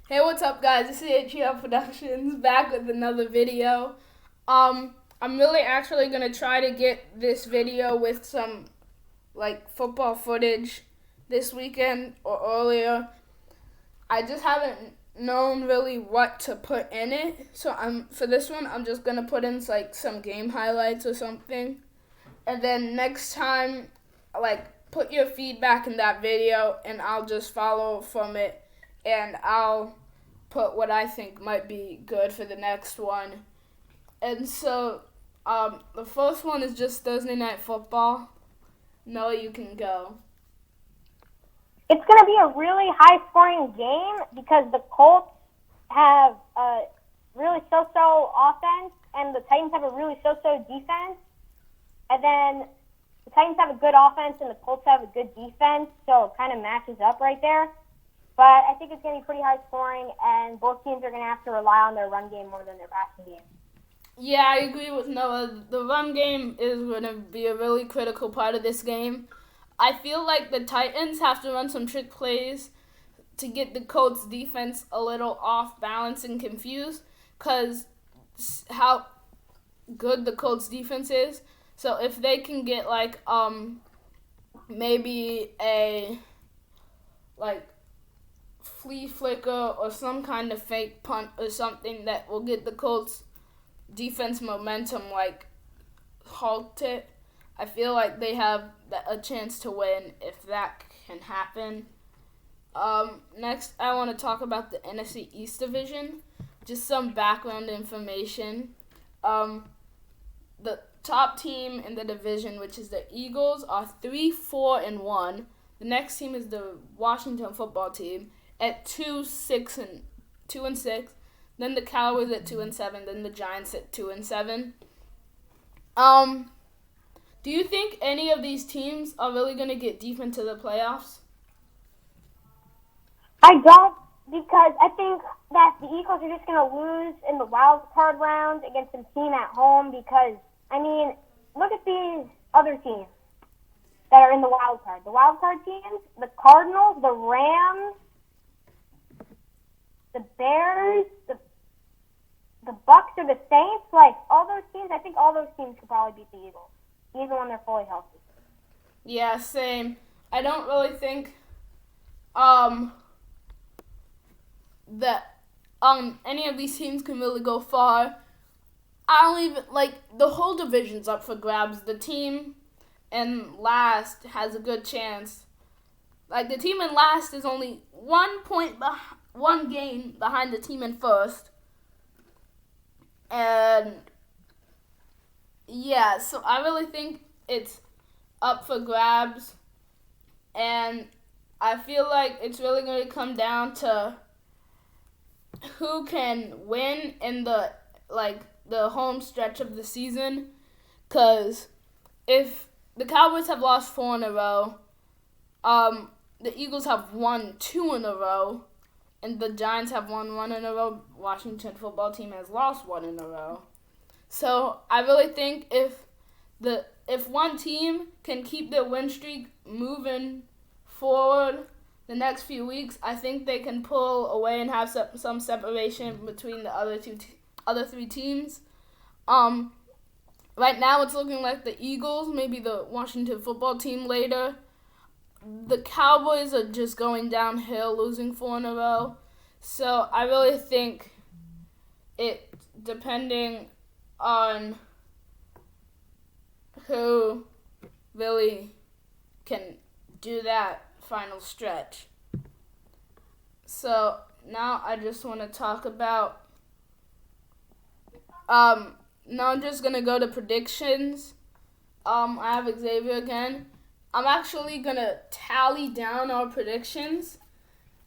Hey, what's up, guys? This is HEL Productions back with another video. I'm really actually gonna try to get this video with some football footage this weekend or earlier. I just haven't known really what to put in it, so for this one I'm just gonna put in some game highlights or something, and then next time put your feedback in that video and I'll just follow from it and I'll put what I think might be good for the next one. And so the first one is just Thursday Night Football. No, you can go. It's going to be a really high-scoring game because the Colts have a really so-so offense and the Titans have a really so-so defense. And then the Titans have a good offense and the Colts have a good defense, so it kind of matches up right there. But I think it's going to be pretty high-scoring, and both teams are going to have to rely on their run game more than their passing game. Yeah, I agree with Noah. The run game is going to be a really critical part of this game. I feel like the Titans have to run some trick plays to get the Colts defense a little off balance and confused because how good the Colts defense is. So if they can get maybe a flea flicker or some kind of fake punt or something that will get the Colts defense momentum halt it, I feel like they have a chance to win if that can happen. Next, I want to talk about the NFC East division. Just some background information. The top team in the division, which is the Eagles, are 3-4-1. The next team is the Washington Football Team at 2-6. Then the Cowboys at 2-7. Then the Giants at 2-7. Do you think any of these teams are really going to get deep into the playoffs? I don't, because I think that the Eagles are just going to lose in the wild card round against some team at home because, look at these other teams that are in the wild card. The wild card teams, the Cardinals, the Rams, the Bears, the Bucks or the Saints, all those teams, I think all those teams could probably beat the Eagles, even when they're fully healthy. Yeah, same. I don't really think that any of these teams can really go far. I don't even the whole division's up for grabs. The team in last has a good chance. The team in last is only 1 game behind the team in first. And yeah, so I really think it's up for grabs. And I feel like it's really going to come down to who can win in the home stretch of the season. Because if the Cowboys have lost 4 in a row, the Eagles have won 2 in a row, and the Giants have won 1 in a row. Washington Football Team has lost 1 in a row. So I really think if one team can keep their win streak moving forward the next few weeks, I think they can pull away and have some separation between the other 3 teams. Right now it's looking like the Eagles, maybe the Washington Football Team later. The Cowboys are just going downhill, losing 4 in a row. So I really think it, depending on who really can do that final stretch. So now I just want to talk about now I'm just going to go to predictions. I have Xavier again. I'm actually going to tally down our predictions,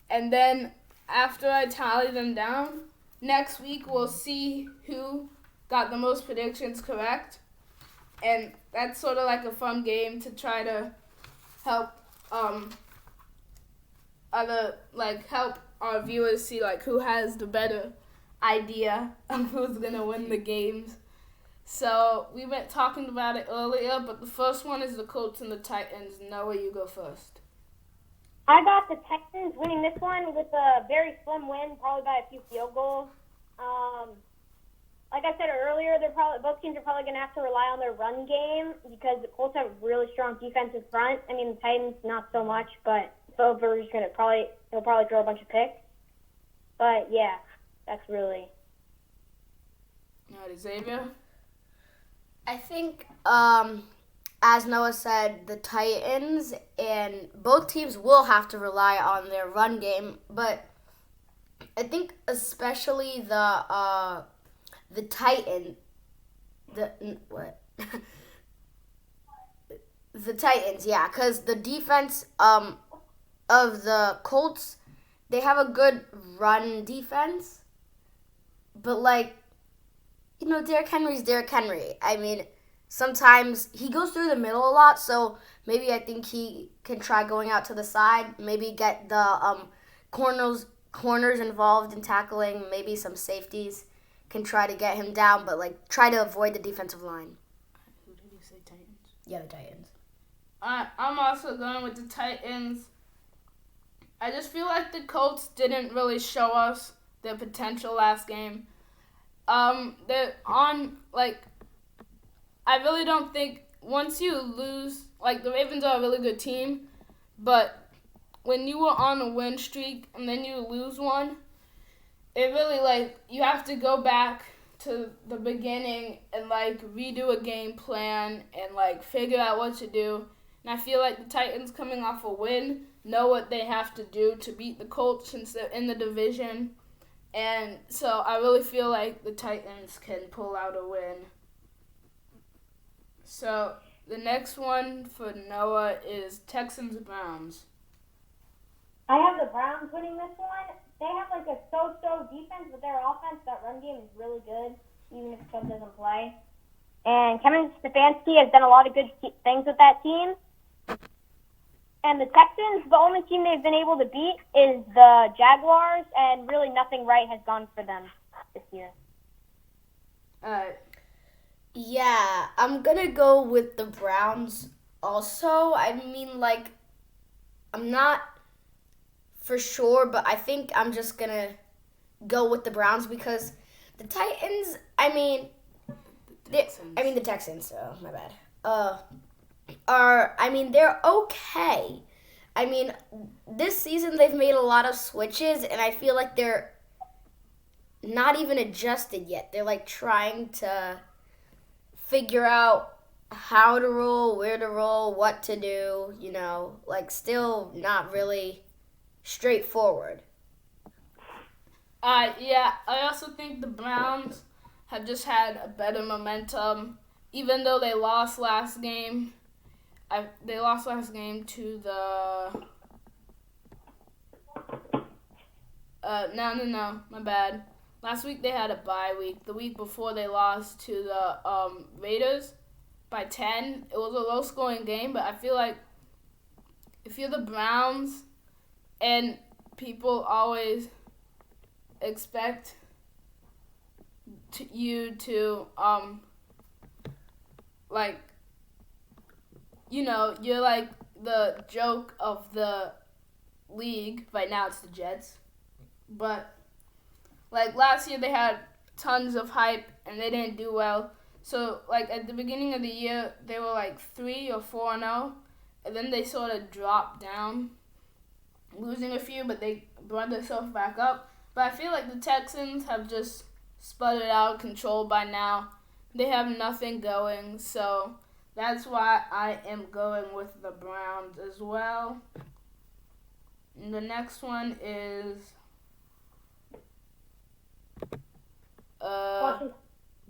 and then after I tally them down, next week we'll see who got the most predictions correct. And that's sort of like a fun game to try to help help our viewers see who has the better idea of who's gonna win the games. So we went talking about it earlier, but the first one is the Colts and the Titans. Noah, you go first. I got the Texans winning this one with a very slim win, probably by a few field goals. Like I said earlier, both teams are probably going to have to rely on their run game because the Colts have a really strong defensive front. I mean, the Titans not so much, but Bober's he'll probably throw a bunch of picks. But yeah, that's really. All right, Xavier. I think, as Noah said, the Titans and both teams will have to rely on their run game, but I think especially the Titans, the Titans, yeah, because the defense of the Colts, they have a good run defense, but Derrick Henry's Derrick Henry. I mean, sometimes he goes through the middle a lot, so maybe I think he can try going out to the side, maybe get the corners involved in tackling, maybe some safeties can try to get him down, but try to avoid the defensive line. Who did you say, Titans? Yeah, the Titans. I'm also going with the Titans. I just feel like the Colts didn't really show us their potential last game. They're on, I really don't think once you lose, the Ravens are a really good team, but when you were on a win streak and then you lose one, it really, you have to go back to the beginning and, redo a game plan and, figure out what to do. And I feel like the Titans coming off a win know what they have to do to beat the Colts since they're in the division. And so I really feel like the Titans can pull out a win. So the next one for Noah is Texans-Browns. I have the Browns winning this one. They have a so-so defense, but their offense, that run game is really good, even if Chubb doesn't play. And Kevin Stefanski has done a lot of good things with that team. And the Texans, the only team they've been able to beat is the Jaguars, and really nothing right has gone for them this year. Yeah, I'm going to go with the Browns also. I mean, I'm not for sure, but I think I'm just going to go with the Browns because the Titans, the Texans, oh, my bad. They're okay. This season they've made a lot of switches, and I feel like they're not even adjusted yet. They're trying to figure out how to roll, where to roll, what to do, still not really straightforward. Yeah, I also think the Browns have just had a better momentum, even though they lost last game. They lost last game to the... No, my bad. Last week they had a bye week. The week before they lost to the Raiders by 10. It was a low-scoring game, but I feel like if you're the Browns and people always expect you to, you're the joke of the league. Right now it's the Jets. But, last year they had tons of hype and they didn't do well. So, at the beginning of the year, they were 3 or 4-0. And then they sort of dropped down, losing a few, but they brought themselves back up. But I feel like the Texans have just sputtered out of control by now. They have nothing going, so that's why I am going with the Browns as well. And the next one is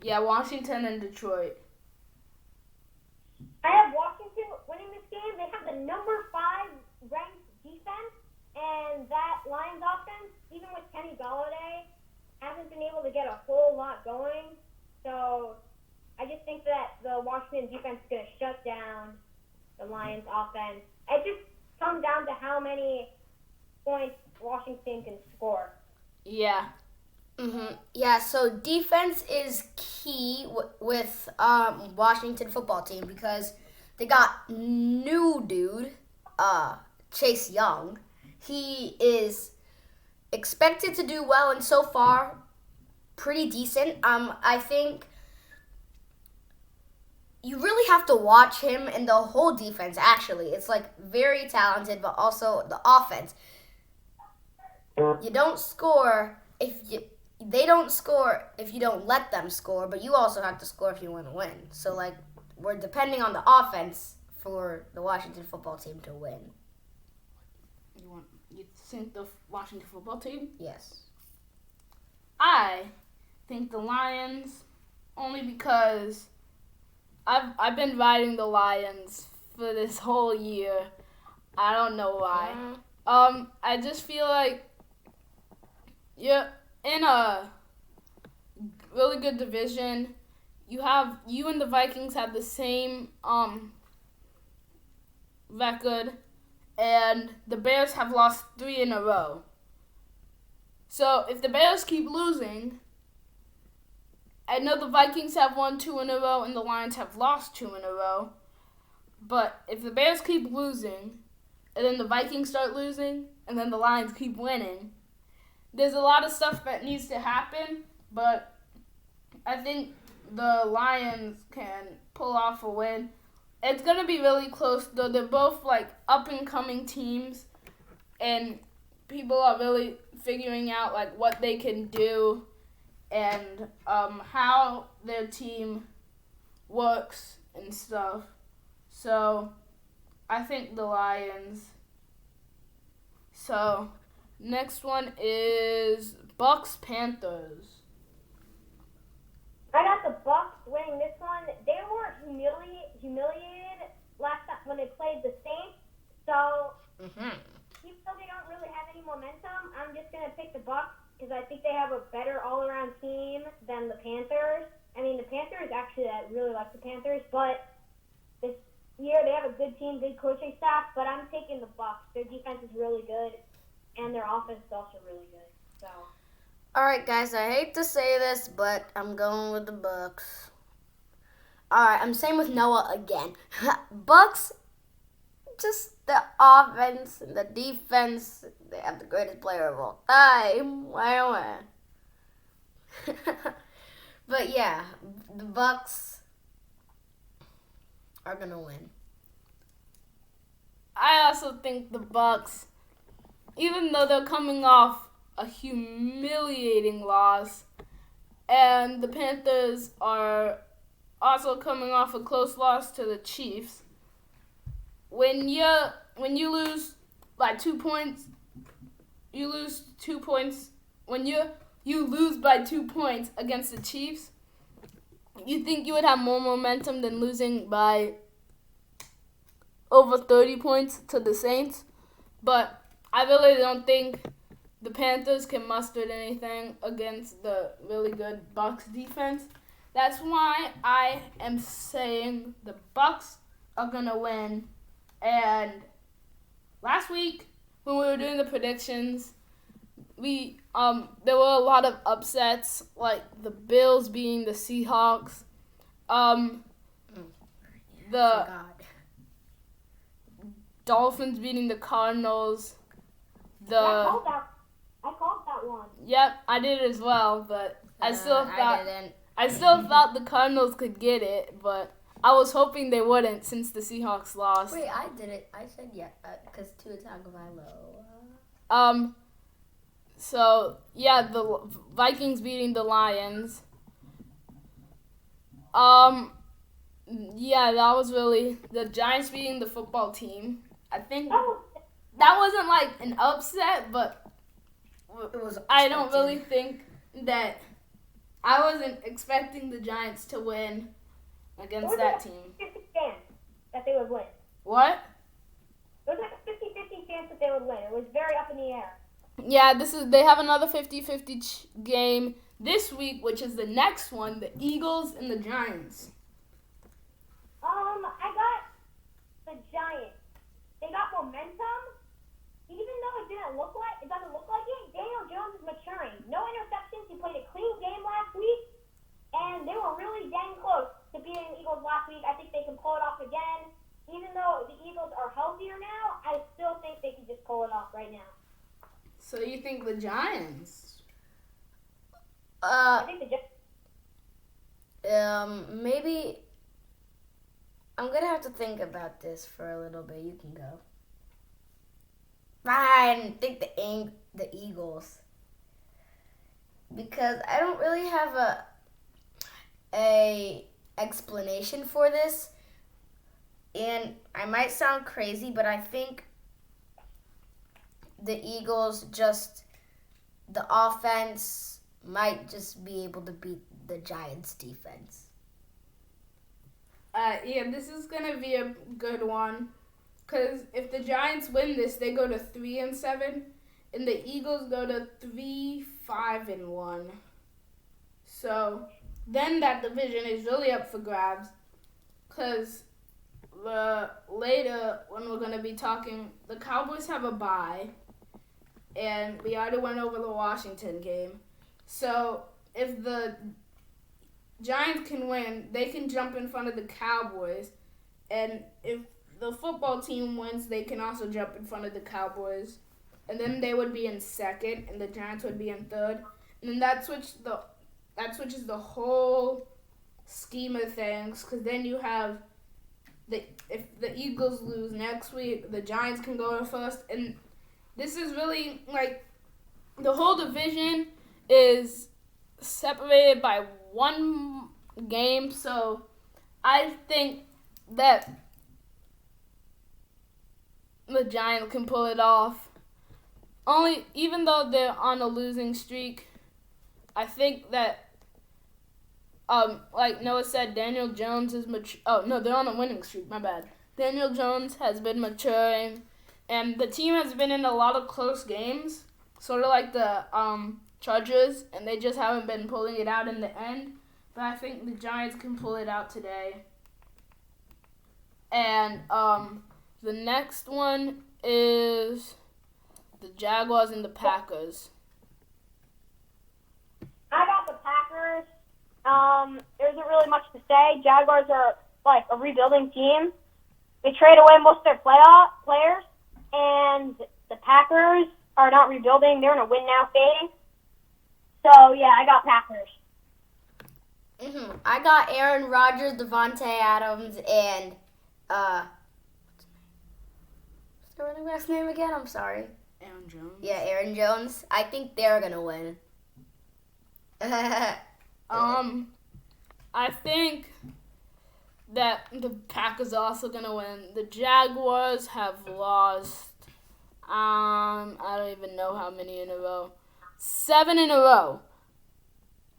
Washington and Detroit. I have Washington winning this game. They have the number 5 ranked defense, and that Lions offense, even with Kenny Golladay, hasn't been able to get a whole lot going. So I just think that the Washington defense is going to shut down the Lions offense. It just comes down to how many points Washington can score. Yeah. Mm-hmm. Yeah, so defense is key with Washington football team because they got new dude, Chase Young, he is expected to do well, and so far, pretty decent. I think you really have to watch him and the whole defense, actually. It's like very talented, but also the offense. You don't score they don't score if you don't let them score, but you also have to score if you want to win. So like we're depending on the offense for the Washington football team to win. You think the Washington football team? Yes. I think the Lions, only because I've been riding the Lions for this whole year. I don't know why. I just feel like you're in a really good division. You and the Vikings have the same record, and the Bears have lost 3 in a row. So if the Bears keep losing, I know the Vikings have won 2 in a row and the Lions have lost 2 in a row. But if the Bears keep losing, and then the Vikings start losing, and then the Lions keep winning, there's a lot of stuff that needs to happen, but I think the Lions can pull off a win. It's going to be really close, though. They're both like up-and-coming teams, and people are really figuring out like what they can do and how their team works and stuff. So I think the Lions. So next one is Bucks-Panthers. I got the Bucks winning this one. They were humiliated last time when they played the Saints. So even though they don't really have any momentum, I'm just gonna pick the Bucks because I think they have a better all-around team than the Panthers. I mean, the Panthers actually, I really like the Panthers, but this year they have a good team, good coaching staff. But I'm taking the Bucks. Their defense is really good, and their offense is also really good. So. All right, guys, I hate to say this, but I'm going with the Bucks. All right, I'm same with Noah again. Bucks, just the offense and the defense, they have the greatest player of all time. Why? But yeah, the Bucks are going to win. I also think the Bucks, even though they're coming off a humiliating loss, and the Panthers are also coming off a close loss to the Chiefs. When you lose by 2 points, you lose 2 points. When you lose by 2 points against the Chiefs, you think you would have more momentum than losing by over 30 points to the Saints. But I really don't think the Panthers can muster anything against the really good Bucks defense. That's why I am saying the Bucks are going to win. And last week when we were doing the predictions, there were a lot of upsets, like the Bills beating the Seahawks. The Dolphins beating the Cardinals. I called that one. Yep, I did as well, but I still I thought the Cardinals could get it, but I was hoping they wouldn't since the Seahawks lost. Wait, I did it. I said yeah, because Tua Tagovailoa. So yeah, the Vikings beating the Lions. Yeah, that was really the Giants beating the football team. I think that wasn't like an upset, but It was I don't really think that I wasn't expecting the Giants to win against that team. 50 chance that they would win. What? It was like a 50-50 chance that they would win. It was very up in the air. Yeah, they have another 50-50 game this week, which is the next one, the Eagles and the Giants. I got the Giants. They got momentum. Even though it doesn't look like it, Daniel Jones is maturing. No interceptions. He played a clean game last week, and they were really dang close to beating the Eagles last week. I think they can pull it off again. Even though the Eagles are healthier now, I still think they can just pull it off right now. think the Giants? I think they just. Maybe I'm gonna have to think about this for a little bit. You can go. Fine, think the Eagles, because I don't really have a explanation for this, and I might sound crazy, but I think the Eagles the offense might just be able to beat the Giants' defense. Yeah, this is gonna be a good one, because if the Giants win this, they go to 3-7, and the Eagles go to 3-5-1. So then that division is really up for grabs, because later when we're gonna be talking, the Cowboys have a bye, and we already went over the Washington game. So if the Giants can win, they can jump in front of the Cowboys. And if the football team wins, they can also jump in front of the Cowboys. And then they would be in second, and the Giants would be in third. And then that switches the whole scheme of things, because then you have if the Eagles lose next week, the Giants can go to first. And this is really, like, the whole division is separated by one game, so I think that the Giants can pull it off. Even though they're on a losing streak, I think that, like Noah said, Daniel Jones is mature. Oh no, they're on a winning streak. My bad. Daniel Jones has been maturing, and the team has been in a lot of close games, sort of like the Chargers, and they just haven't been pulling it out in the end. But I think the Giants can pull it out today. And the next one is the Jaguars and the Packers. I got the Packers. There isn't really much to say. Jaguars are like a rebuilding team. They trade away most of their playoff players, and the Packers are not rebuilding. They're in a win now phase. So yeah, I got Packers. I got Aaron Rodgers, Devontae Adams, and what's the running back's name again? I'm sorry. Aaron Jones. Yeah, Aaron Jones. I think they're gonna win. I think that the Packers are also gonna win. The Jaguars have lost. I don't even know how many in a row. 7 in a row.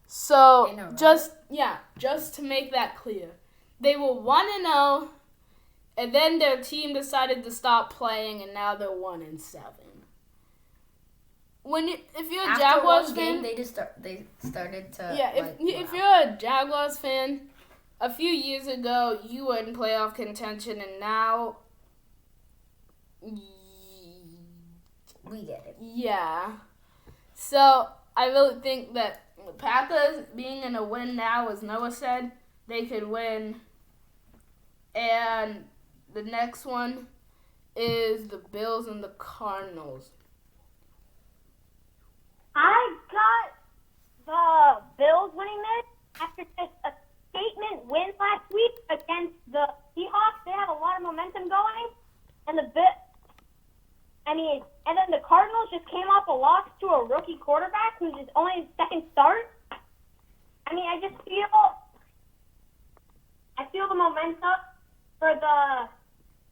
So just to make that clear, they were 1-0, and then their team decided to stop playing, and now they're 1-7. If you're a Jaguars fan, they started to if you're a Jaguars fan, a few years ago you were in playoff contention, and now we get it. Yeah. So I really think that the Packers being in a win now, as Noah said, they could win. And the next one is the Bills and the Cardinals. I got the Bills winning this after just a statement win last week against the Seahawks. They have a lot of momentum going, and and then the Cardinals just came off a loss to a rookie quarterback who's just only his second start. I just feel the momentum for the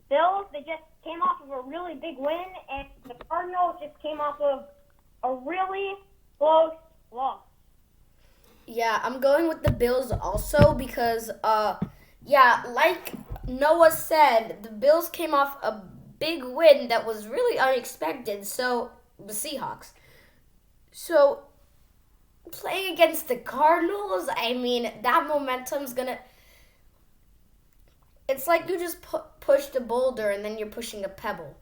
Bills. They just came off of a really big win, and the Cardinals just came off of a really close loss. Yeah, I'm going with the Bills also because, like Noah said, the Bills came off a big win that was really unexpected. So, the Seahawks. So, playing against the Cardinals, that momentum's gonna... It's like you just pushed a boulder and then you're pushing a pebble.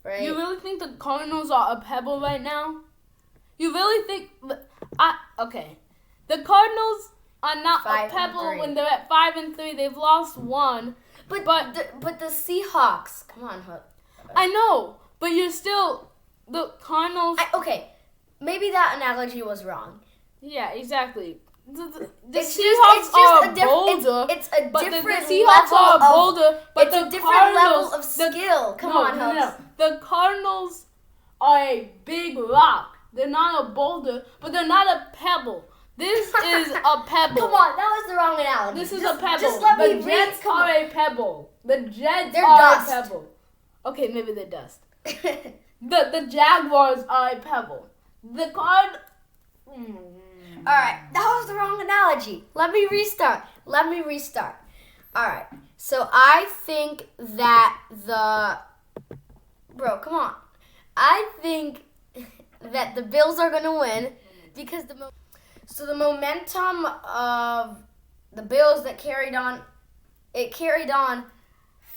Right? You really think the Cardinals are a pebble right now? You really think... Okay. The Cardinals are not a pebble when they're at 5-3. They've lost one. But the Seahawks... Come on, Hook. I know, but you're still... the Cardinals. Okay, maybe that analogy was wrong. Yeah, exactly. The It's Seahawks just are a different. bolder. It's a But the different Seahawks are level of. bolder, but It's the a different Cardinals, level of skill. Come on, Hubs. The Cardinals are a big rock. They're not a boulder, but they're not a pebble. This is a pebble. Come on, that was the wrong analogy. This is a pebble. Just let me the Jets are a pebble. The Jets They're are dust. a pebble. Okay, maybe they're dust. The Jaguars are a pebble. The Card. Alright, that was the wrong analogy. Let me restart. Alright, so I think that Bro, come on. I think that the Bills are going to win because the momentum of the Bills that carried on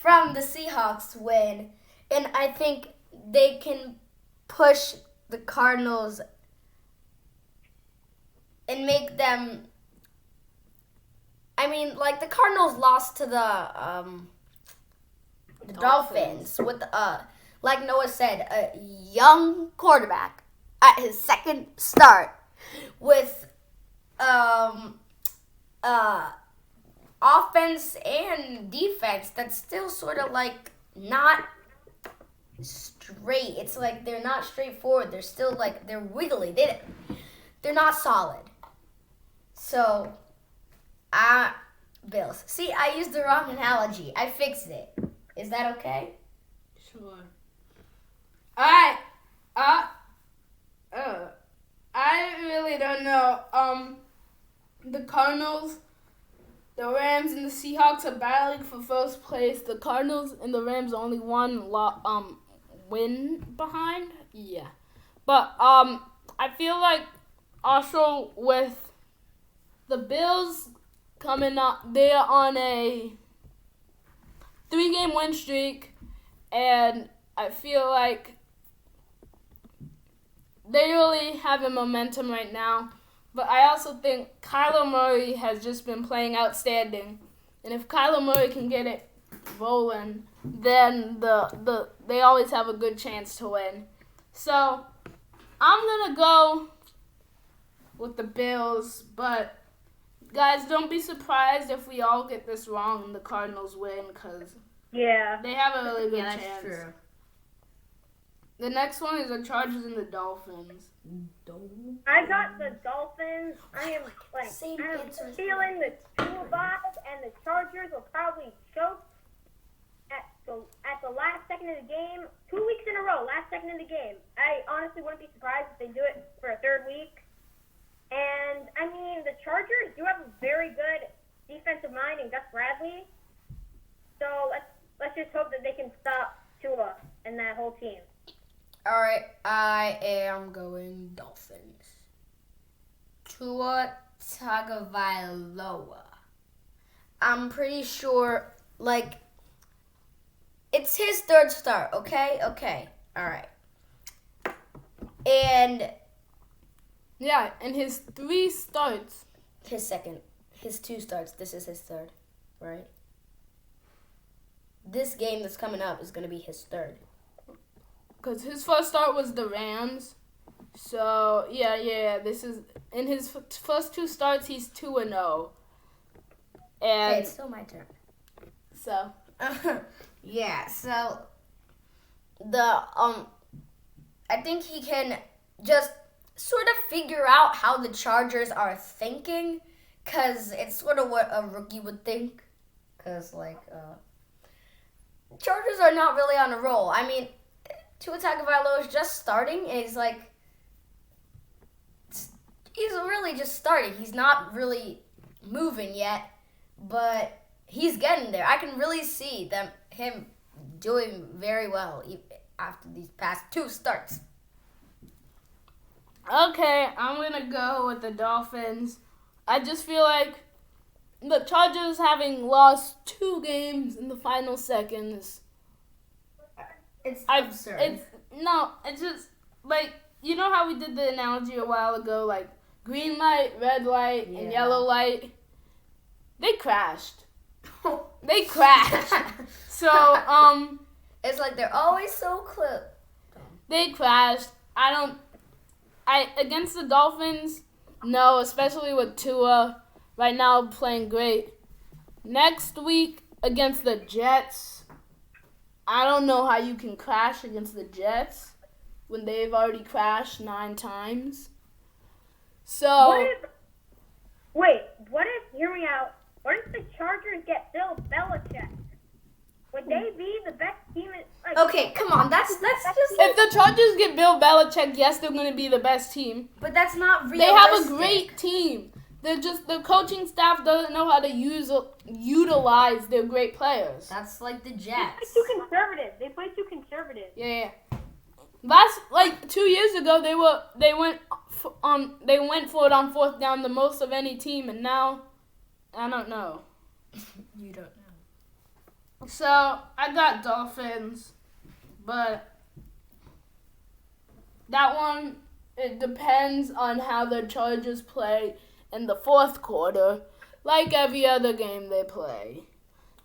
from the Seahawks win, and I think they can push the Cardinals and make them. I mean, like the Cardinals lost to the Dolphins with like Noah said, a young quarterback at his second start with offense and defense that's still sort of like not straight. It's like they're not straightforward. They're still like they're wiggly. They're not solid. So, Bills. See, I used the wrong analogy. I fixed it. Is that okay? Sure. Alright. I really don't know. The Cardinals, the Rams, and the Seahawks are battling for first place. The Cardinals and the Rams are only one win behind. Yeah. But I feel like also with the Bills coming up, they're on a 3-game win streak, and I feel like they really have a momentum right now. But I also think Kyler Murray has just been playing outstanding, and if Kyler Murray can get it rolling, then they always have a good chance to win. So I'm gonna go with the Bills, but guys, don't be surprised if we all get this wrong and the Cardinals win, because they have a really good chance. That's true. The next one is the Chargers and the Dolphins. I got the Dolphins. I am answer. feeling the two buys, and the Chargers will probably choke at the last second of the game. 2 weeks in a row, last second of the game. I honestly wouldn't be surprised if they do it for a third week. And I mean, the Chargers do have a very good defensive mind in Gus Bradley. So let's just hope that they can stop Tua and that whole team. All right, I am going Dolphins. Tua Tagovailoa. I'm pretty sure, like, it's his third start, okay? Okay, all right. And... yeah, and his 3 starts. His 2 starts. This is his third, right? This game that's coming up is going to be his third. Because his first start was the Rams. So, yeah. This is, in his first 2 starts, he's 2-0. And hey, it's still my turn. So. Yeah, so I think he can just sort of figure out how the Chargers are thinking, because it's sort of what a rookie would think. Because, like, Chargers are not really on a roll. I mean, Tua Tagovailoa is just starting, and he's really just starting. He's not really moving yet, but he's getting there. I can really see him doing very well after these past 2 starts. Okay, I'm going to go with the Dolphins. I just feel like the Chargers, having lost 2 games in the final seconds, It's absurd. It's just, like, you know how we did the analogy a while ago, like, green light, red light, and yellow light? They crashed. So, it's like they're always so close. they crashed. Against the Dolphins, no, especially with Tua right now playing great. Next week against the Jets, I don't know how you can crash against the Jets when they've already crashed 9 times. So, Hear me out. What if the Chargers get Bill Belichick? Would they be the best team in, like... Okay, come on. That's just... if the Chargers get Bill Belichick, yes, they're going to be the best team. But that's not realistic. They have a great team. The coaching staff doesn't know how to utilize their great players. That's like the They Jets. play too conservative. Yeah. Last 2 years ago, they went for it on 4th down the most of any team, and now I don't know. You don't know. So I got Dolphins, but that one, it depends on how the Chargers play in the 4th quarter, like every other game they play.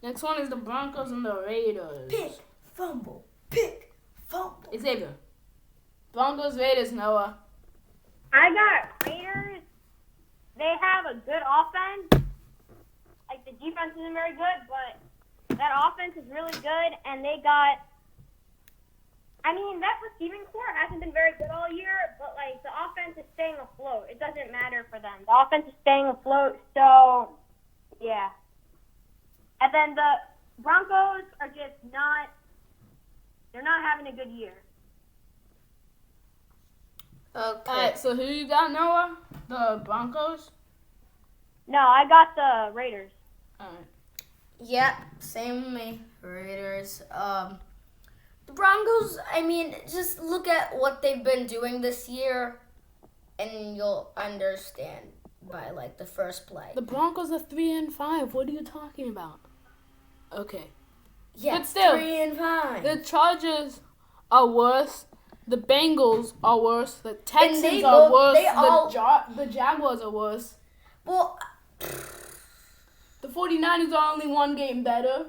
Next one is the Broncos and the Raiders. Pick, fumble. Xavier. Broncos, Raiders, Noah. I got Raiders. They have a good offense. Like, the defense isn't very good, but that offense is really good, and they got... I mean, that receiving core hasn't been very good all year, but, like, the offense is staying afloat. It doesn't matter for them. The offense is staying afloat, so, yeah. And then the Broncos are just not... They're not having a good year. Okay. Alright, so who you got, Noah? The Broncos? No, I got the Raiders. Alright. Yeah, same with me. Raiders. The Broncos, I mean, just look at what they've been doing this year, and you'll understand by, like, the first play. The Broncos are 3-5. What are you talking about? Okay. Yeah, But still, 3-5. The Chargers are worse. The Bengals are worse. The Texans they are both- worse. they all- The Jaguars are worse. Well, The 49ers are only 1 game better.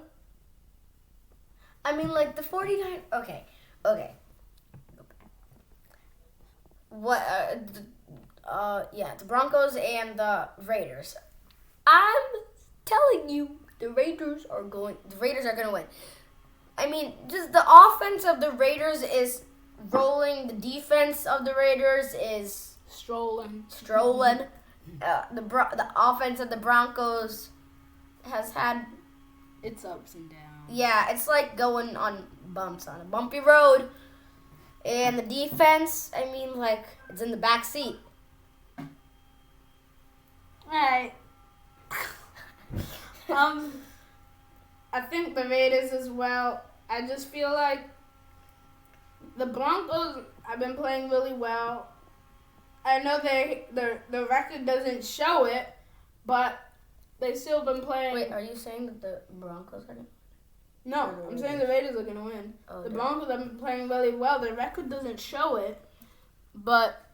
I mean, like, the 49... Okay. What, the Broncos and the Raiders. I'm telling you, the Raiders are going to win. I mean, just the offense of the Raiders is rolling. The defense of the Raiders is Strolling. The offense of the Broncos has had... It's ups and downs. Yeah, it's like going on bumps on a bumpy road. And the defense, I mean, like, it's in the back seat. Alright. I think the Raiders as well. I just feel like the Broncos have been playing really well. I know the record doesn't show it, but they still been playing. Wait, are you saying that the Broncos are going to... No, I'm saying the Raiders are going to win. Oh, The okay. Broncos have been playing really well. Their record doesn't show it, but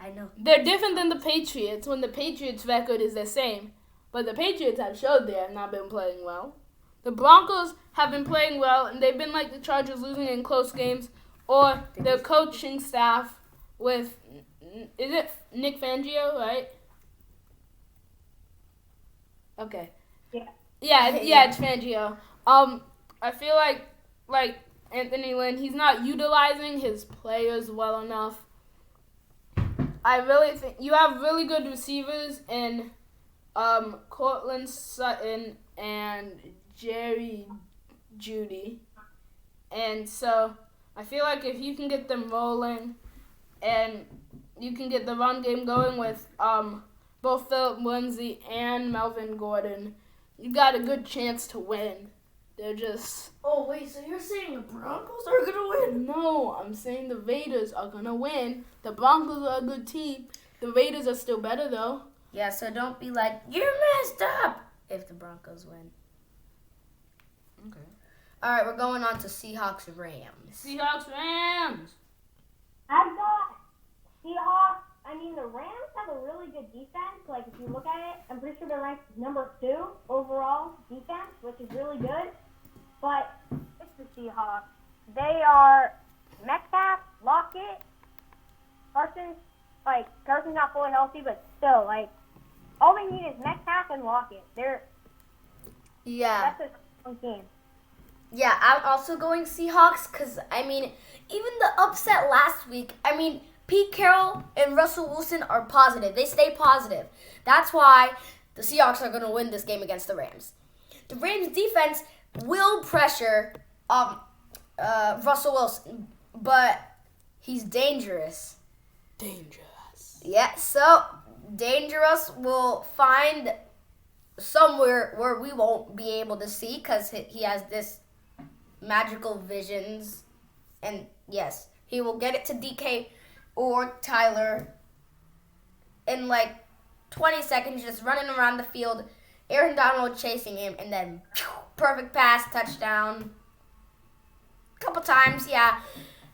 I know. they're different than the Patriots when the Patriots' record is the same. But the Patriots have showed they have not been playing well. The Broncos have been playing well, and they've been like the Chargers, losing in close games, or their coaching staff with, is it Nick Fangio, right? Okay. Yeah. Yeah, it's Fangio. I feel like Anthony Lynn, he's not utilizing his players well enough. I really think you have really good receivers in Cortland Sutton and Jerry Judy. And so I feel like if you can get them rolling and you can get the run game going with both Philip Lindsay and Melvin Gordon, you got a good chance to win. They're just... Oh, wait, so you're saying the Broncos are going to win? No, I'm saying the Raiders are going to win. The Broncos are a good team. The Raiders are still better, though. Yeah, so don't be like, you're messed up if the Broncos win. Okay. All right, we're going on to Seahawks-Rams. Seahawks, Rams. I've got Seahawks. I mean, the Rams have a really good defense. Like, if you look at it, I'm pretty sure they're ranked number 2 overall defense, which is really good. But it's the Seahawks. They are Metcalf, Lockett, Carson's not fully healthy, but still, all they need is Metcalf and Lockett. Yeah. That's a strong team. Yeah, I'm also going Seahawks because, even the upset last week, Pete Carroll and Russell Wilson are positive. They stay positive. That's why the Seahawks are going to win this game against the Rams. The Rams defense will pressure Russell Wilson, but he's dangerous. Yeah, so Dangerous will find somewhere where we won't be able to see because he has this magical visions. And yes, he will get it to DK or Tyler in 20 seconds, just running around the field. Aaron Donald chasing him, and then perfect pass, touchdown. Couple times, yeah.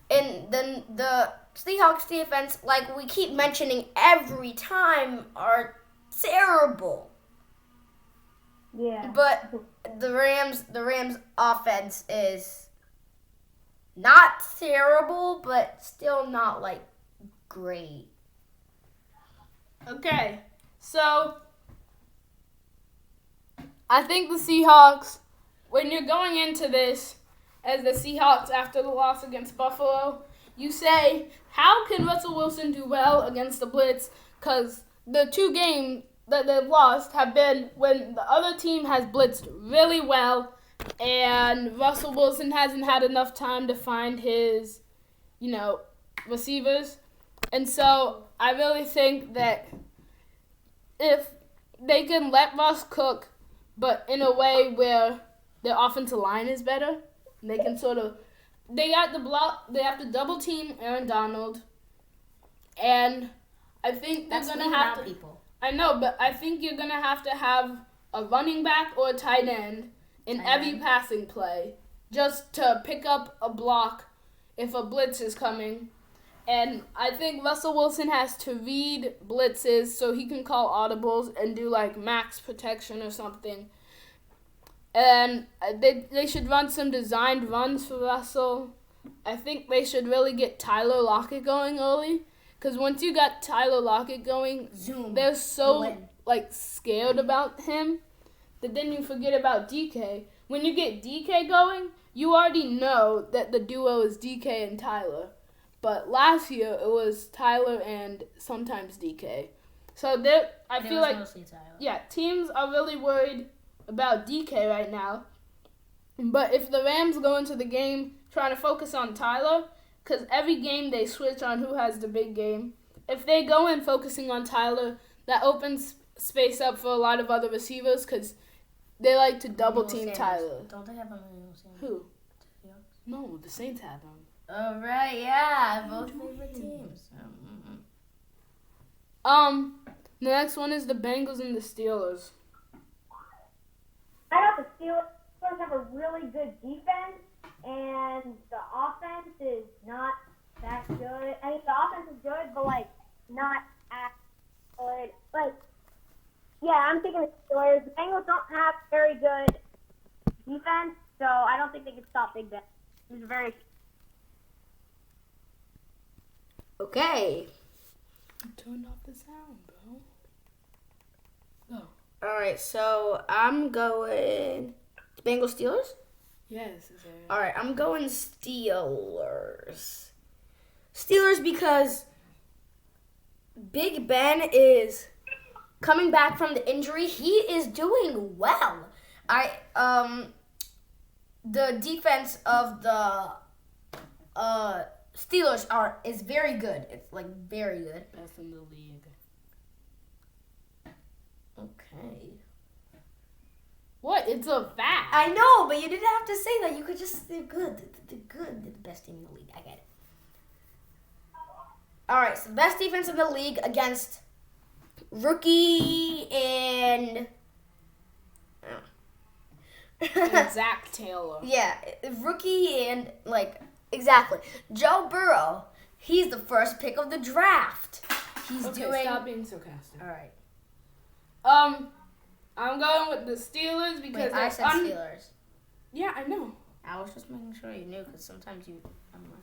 And then the Seahawks defense, like we keep mentioning every time, are terrible. Yeah. But the Rams offense is not terrible, but still not great. Okay, so I think the Seahawks, when you're going into this as the Seahawks after the loss against Buffalo, you say, how can Russell Wilson do well against the blitz? Because the 2 games that they've lost have been when the other team has blitzed really well and Russell Wilson hasn't had enough time to find his, receivers. And so I really think that if they can let Russ cook, but in a way where their offensive line is better, they can they have to double team Aaron Donald, and I think they're going to have to. People. I know, but I think you're going to have a running back or a tight end in every passing play just to pick up a block if a blitz is coming. And I think Russell Wilson has to read blitzes so he can call audibles and do max protection or something. And they should run some designed runs for Russell. I think they should really get Tyler Lockett going early. Because once you got Tyler Lockett going, they're so scared about him that then you forget about DK. When you get DK going, you already know that the duo is DK and Tyler. But last year, it was Tyler and sometimes DK. So I feel like, teams are really worried about DK right now. But if the Rams go into the game trying to focus on Tyler, because every game they switch on who has the big game, if they go in focusing on Tyler, that opens space up for a lot of other receivers because they like to double team Tyler. Don't they have Emmanuel Sanders? Who? No, the Saints have him. Oh, right, yeah. Both favorite teams. The next one is the Bengals and the Steelers. I thought the Steelers have a really good defense, and the offense is not that good. I mean, the offense is good, but, not as good. I'm thinking the Steelers. The Bengals don't have very good defense, so I don't think they can stop Big Ben. He's very... Okay. You turned off the sound, bro. Go. All right, so I'm going Bengals Steelers? Yes. All right, I'm going Steelers. Steelers because Big Ben is coming back from the injury. He is doing well. The defense of the Steelers is very good. It's very good. Best in the league. Okay. What? It's a fact. I know, but you didn't have to say that. You could just say good. They're good. They're the best team in the league. I get it. All right, so best defense in the league against rookie and Zach Taylor. Yeah, rookie and exactly. Joe Burrow. He's the first pick of the draft. He's doing. Stop being sarcastic. All right. I'm going with the Steelers because I said Steelers. Yeah, I know. I was just making sure you knew because sometimes you.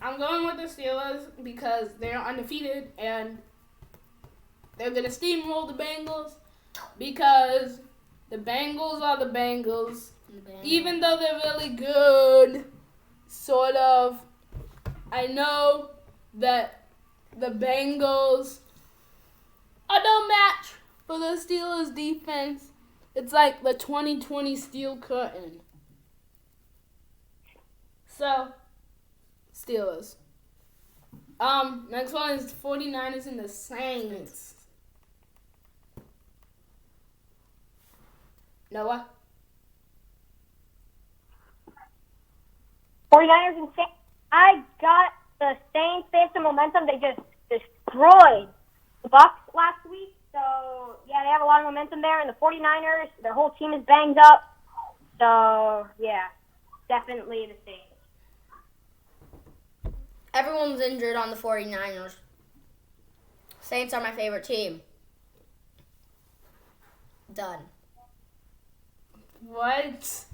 I'm going with the Steelers because they're undefeated and they're going to steamroll the Bengals because the Bengals are the Bengals. Even though they're really good, sort of, I know that the Bengals are no match for the Steelers defense. It's like the 2020 Steel Curtain. So, Steelers. Next one is 49ers and the Saints. Noah? 49ers and Saints. I got the Saints. They have some momentum. They just destroyed the Bucs last week. So, yeah, they have a lot of momentum there. And the 49ers, their whole team is banged up. So, yeah, definitely the Saints. Everyone's injured on the 49ers. Saints are my favorite team. Done. What?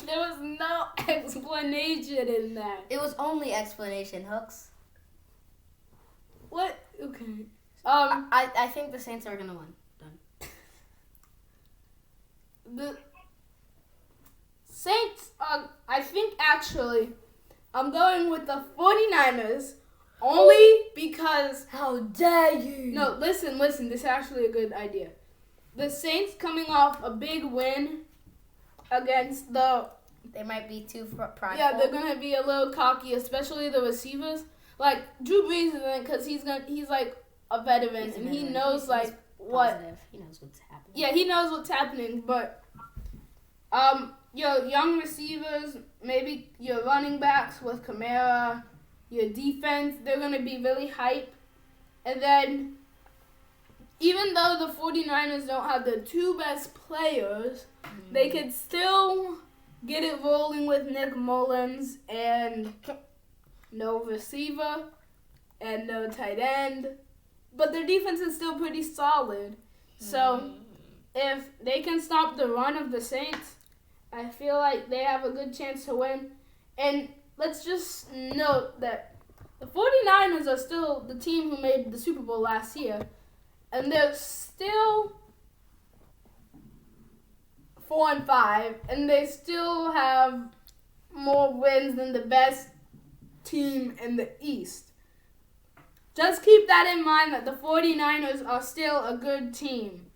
There was no explanation in that. It was only explanation, Hooks. What? Okay. I think the Saints are gonna win. Done. The Saints are, I think actually, I'm going with the 49ers only because... How dare you? No, listen. This is actually a good idea. The Saints coming off a big win against the... They might be too prideful. Yeah, they're going to be a little cocky, especially the receivers. Like, Drew Brees isn't because he's like a veteran and he knows like what... Positive. He knows what's happening. Yeah, he knows what's happening, but... Your young receivers, maybe your running backs with Kamara, your defense, they're going to be really hype. And then, even though the 49ers don't have the two best players, they could still get it rolling with Nick Mullins and no receiver and no tight end. But their defense is still pretty solid. So, if they can stop the run of the Saints, I feel like they have a good chance to win. And let's just note that the 49ers are still the team who made the Super Bowl last year. And they're still 4-5. And they still have more wins than the best team in the East. Just keep that in mind that the 49ers are still a good team.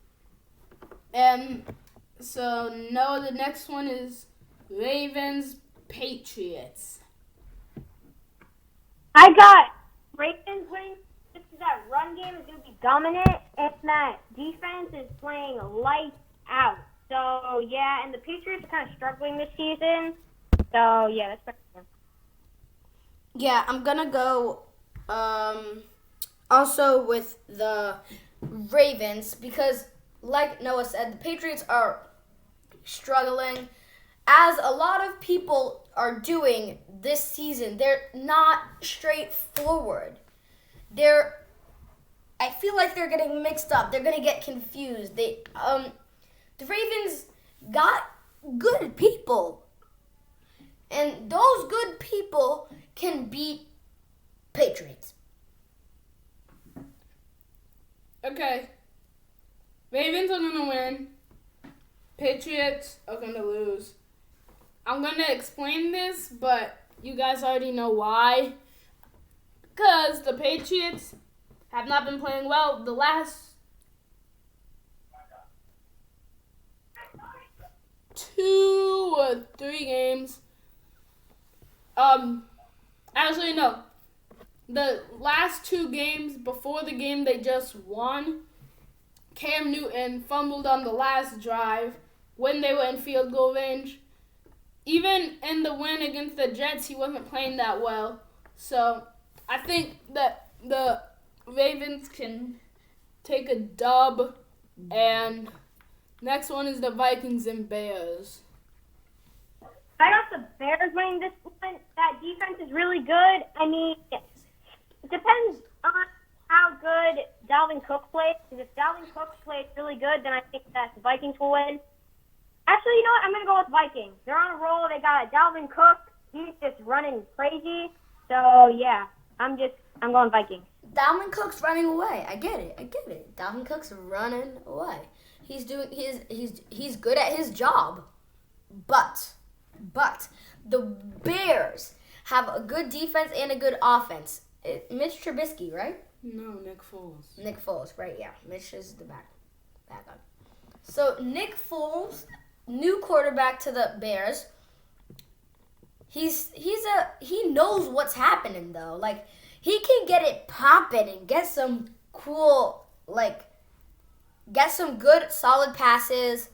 And... So, no, the next one is Ravens-Patriots. I got Ravens winning just because that run game is going to be dominant and that defense is playing lights out. So, yeah, and the Patriots are kind of struggling this season. So, yeah, that's better. Yeah, I'm going to go also with the Ravens because, like Noah said, the Patriots are struggling, as a lot of people are doing this season. They're not straightforward. I feel like they're getting mixed up. They're gonna get confused. The Ravens got good people, and those good people can beat Patriots. Okay. Ravens are gonna win. Patriots are going to lose. I'm going to explain this, but you guys already know why. Because the Patriots have not been playing well the last 2 or 3 games. Actually, no. The last 2 games before the game they just won, Cam Newton fumbled on the last drive when they were in field goal range. Even in the win against the Jets, he wasn't playing that well. So I think that the Ravens can take a dub. And next one is the Vikings and Bears. I got the Bears winning this one. That defense is really good. I mean, it depends on how good Dalvin Cook plays. Because if Dalvin Cook plays really good, then I think that the Vikings will win. Actually, you know what? I'm going to go with Vikings. They're on a roll. They got Dalvin Cook. He's just running crazy. So, yeah, I'm going Vikings. Dalvin Cook's running away. I get it. Dalvin Cook's running away. He's good at his job. But the Bears have a good defense and a good offense. Mitch Trubisky, right? No, Nick Foles. Nick Foles, right? Yeah, Mitch is the backup. So Nick Foles, new quarterback to the Bears. He knows what's happening though. Like he can get it popping and get some cool get some good solid passes.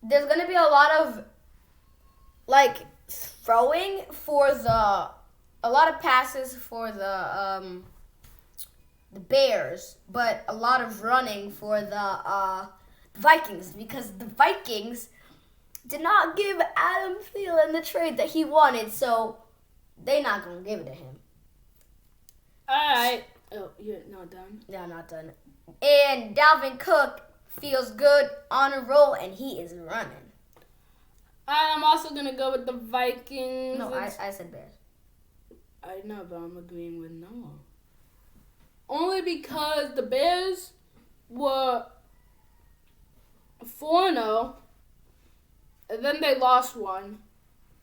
There's gonna be a lot of throwing for a lot of passes for the Bears, but a lot of running for the Vikings because the Vikings did not give Adam Thielen the trade that he wanted, so they're not gonna give it to him. All right. Oh, you're not done? Yeah, not done. And Dalvin Cook feels good on a roll, and he is running. I'm also going to go with the Vikings. No, I said Bears. I know, but I'm agreeing with Noah. Only because the Bears were 4-0, and then they lost one,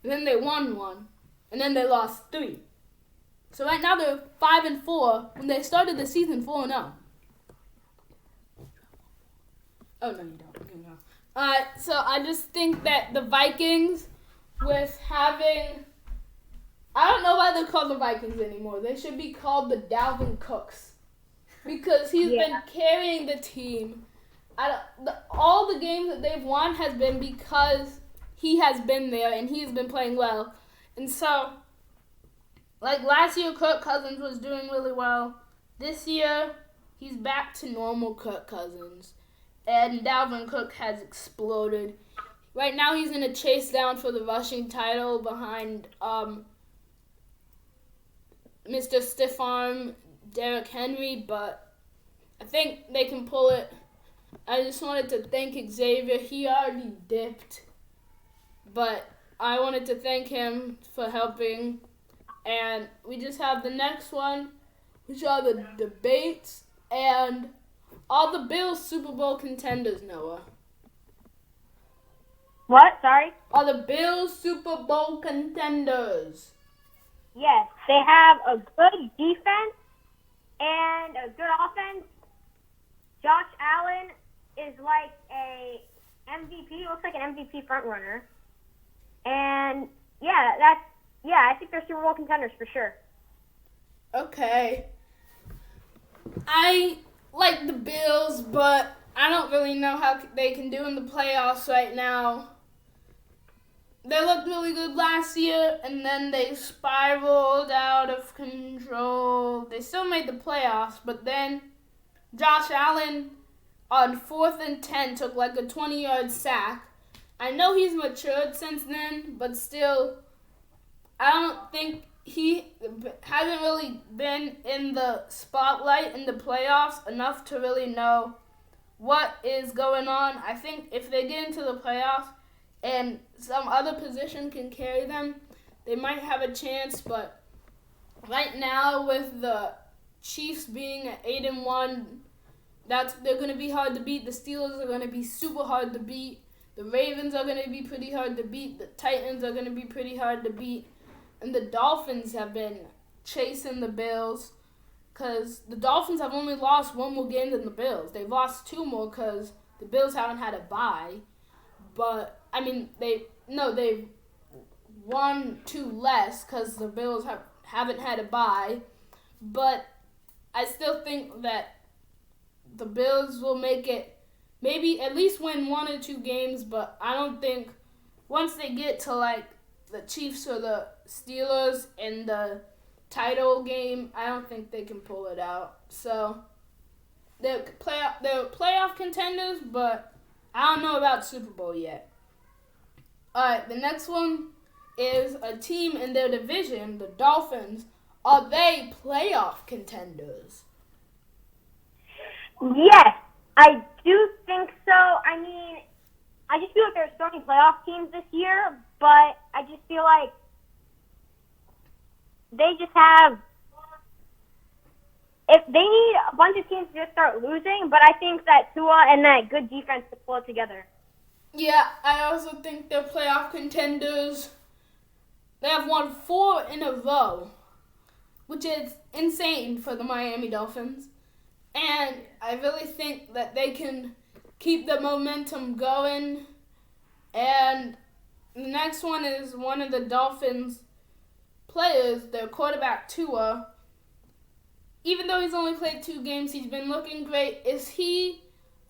and then they won one, and then they lost 3. So right now they're 5-4 when they started the season 4-0. Oh, no, you don't. Okay, no. So I just think that the Vikings, with having... I don't know why they're called the Vikings anymore. They should be called the Dalvin Cooks. Because he's been carrying the team. All the games that they've won has been because he has been there and he's been playing well. And so, last year, Kirk Cousins was doing really well. This year, he's back to normal Kirk Cousins. And Dalvin Cook has exploded. Right now, he's in a chase down for the rushing title behind Mr. Stiff Arm Derrick Henry, but I think they can pull it. I just wanted to thank Xavier. He already dipped, but I wanted to thank him for helping. And we just have the next one, which are the debates and all the Bills Super Bowl contenders, Noah. What? Sorry? Are the Bills Super Bowl contenders? Yes, they have a good defense and a good offense. Josh Allen is like a MVP. Looks like an MVP front runner. And I think they're Super Bowl contenders for sure. Okay. I like the Bills, but I don't really know how they can do in the playoffs right now. They looked really good last year, and then they spiraled out of control. They still made the playoffs, but then Josh Allen on 4th and 10 took a 20-yard sack. I know he's matured since then, but still, I don't think he hasn't really been in the spotlight in the playoffs enough to really know what is going on. I think if they get into the playoffs and some other position can carry them, they might have a chance. But right now, with the Chiefs being at 8-1, they're going to be hard to beat. The Steelers are going to be super hard to beat. The Ravens are going to be pretty hard to beat. The Titans are going to be pretty hard to beat. And the Dolphins have been chasing the Bills because the Dolphins have only lost 1 more game than the Bills. They've lost 2 more because the Bills haven't had a bye. But, I mean, they've won 2 less because the Bills haven't had a bye. But I still think that the Bills will make it, maybe at least win 1 or 2 games, but I don't think once they get to the Chiefs or the Steelers in the title game, I don't think they can pull it out. So they're playoff contenders, but I don't know about Super Bowl yet. All right, the next one is a team in their division, the Dolphins. Are they playoff contenders? Yes, I do think so. I mean, I just feel like there's so many playoff teams this year, but I just feel like they just have. If they need a bunch of teams to just start losing, but I think that Tua and that good defense to pull it together. Yeah, I also think they're playoff contenders. They have won 4 in a row, which is insane for the Miami Dolphins. And I really think that they can keep the momentum going. And the next one is one of the Dolphins players, their quarterback Tua. Even though he's only played 2 games, he's been looking great. Is he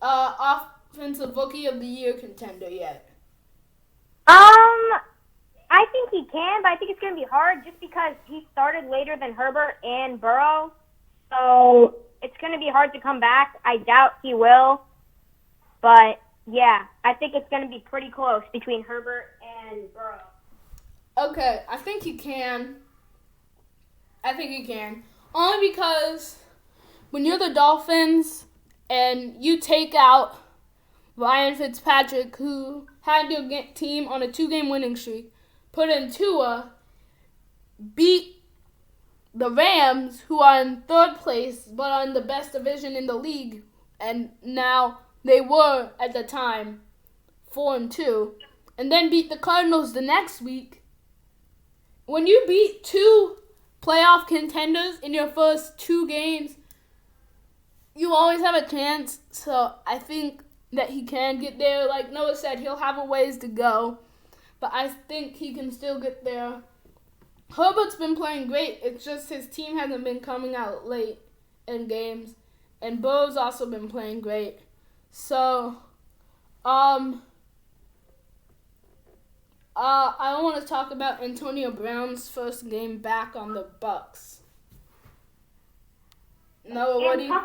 Offensive Rookie of the Year contender yet? I think he can, but I think it's going to be hard just because he started later than Herbert and Burrow. So it's going to be hard to come back. I doubt he will. But, yeah, I think it's going to be pretty close between Herbert and Burrow. Okay, I think he can. Only because when you're the Dolphins and you take out Ryan Fitzpatrick, who had your team on a 2-game winning streak, put in Tua, beat the Rams, who are in 3rd place, but are in the best division in the league, and now they were, at the time, 4-2, and then beat the Cardinals the next week. When you beat 2 playoff contenders in your first 2 games, you always have a chance. So I think that he can get there. Like Noah said, he'll have a ways to go, but I think he can still get there. Herbert's been playing great. It's just his team hasn't been coming out late in games, and Burrow's also been playing great. So, I want to talk about Antonio Brown's first game back on the Bucs. Noah, what do you...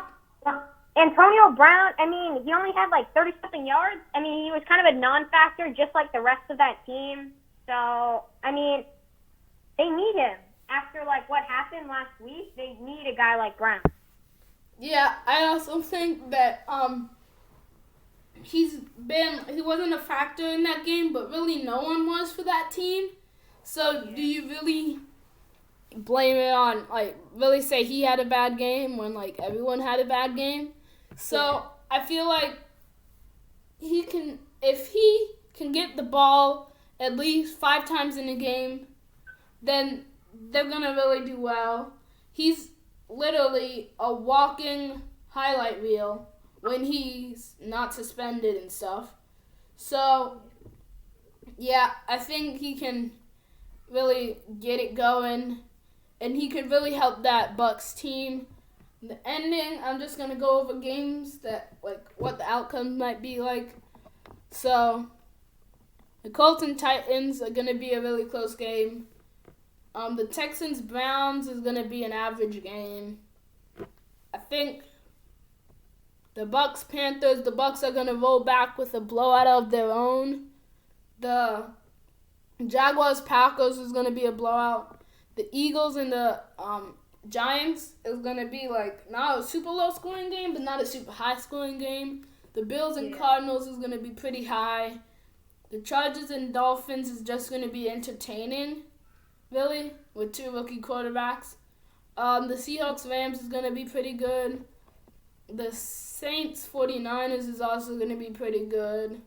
Antonio Brown, I mean, he only had like 30-something yards. I mean, he was kind of a non-factor just like the rest of that team. So, I mean, they need him. After like what happened last week, they need a guy like Brown. Yeah, I also think that he wasn't a factor in that game, but really no one was for that team. So do you really blame it on, like, really say he had a bad game when, like, everyone had a bad game? So I feel like if he can get the ball at least 5 times in a game, then they're going to really do well. He's literally a walking highlight reel when he's not suspended and stuff. So, yeah, I think he can really get it going, and he could really help that Bucs team. The ending, I'm just going to go over games that, like, what the outcomes might be like. So, the Colts and Titans are going to be a really close game. The Texans-Browns is going to be an average game. I think the Bucs-Panthers, the Bucs are going to roll back with a blowout of their own. The Jaguars-Packers is going to be a blowout. The Eagles and the Giants is going to be, like, not a super low-scoring game, but not a super high-scoring game. The Bills and Cardinals is going to be pretty high. The Chargers and Dolphins is just going to be entertaining, really, with 2 rookie quarterbacks. The Seahawks-Rams is going to be pretty good. The Saints-49ers is also going to be pretty good.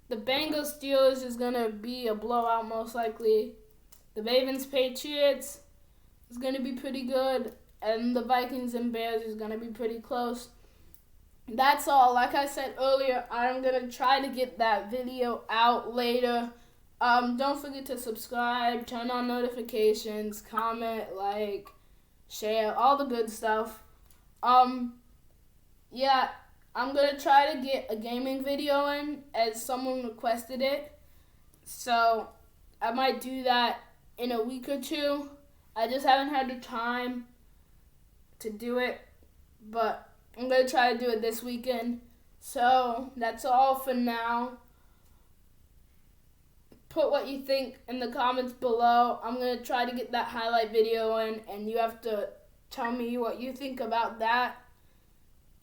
The Bengals-Steelers is going to be a blowout, most likely. The Ravens-Patriots is going to be pretty good. And the Vikings and Bears is going to be pretty close. That's all. Like I said earlier, I'm going to try to get that video out later. Don't forget to subscribe, turn on notifications, comment, like, share, all the good stuff. Yeah, I'm going to try to get a gaming video in as someone requested it. So I might do that in a week or 2. I just haven't had the time to do it, but I'm going to try to do it this weekend. So that's all for now. Put what you think in the comments below. I'm going to try to get that highlight video in, and you have to tell me what you think about that.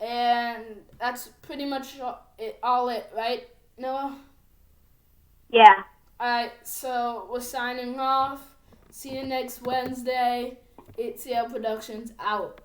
And that's pretty much all it, right, Noah? Yeah. Alright, so we're signing off. See you next Wednesday. ATL Productions out.